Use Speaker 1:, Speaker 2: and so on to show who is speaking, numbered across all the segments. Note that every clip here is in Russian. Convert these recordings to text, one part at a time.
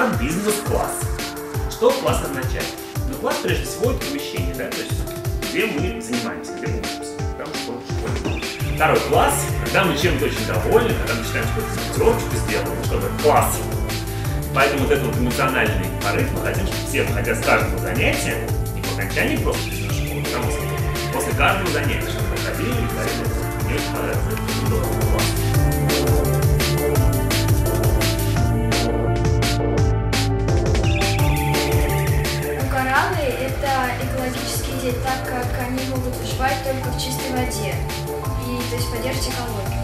Speaker 1: сам бизнес-класс. Что класс означает? Ну, класс, прежде всего, это помещение, да, то есть где мы занимаемся, где мы учимся. Второй класс, когда мы чем-то очень довольны, когда мы считаем, что это пятерочку сделано, чтобы класс. Поэтому вот этот вот эмоциональный порыв мы хотим, чтобы все, выходя с каждого занятия, и по окончании просто бизнес-школы, потому что после каждого занятия, чтобы мы ходили и говорили, мне очень понравился этот класс.
Speaker 2: Кораллы – это экологические дети, так как они могут выживать только в чистой воде, и то есть поддерживать экологию.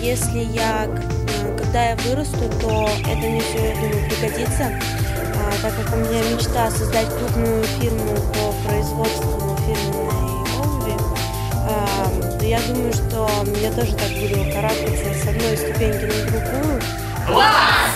Speaker 3: Если когда я вырасту, то это мне все, я думаю, пригодится, так как у меня мечта создать крупную фирму по производству фирменной обуви, то я думаю, что я тоже так буду карабкаться с одной ступеньки на другую.
Speaker 1: Класс!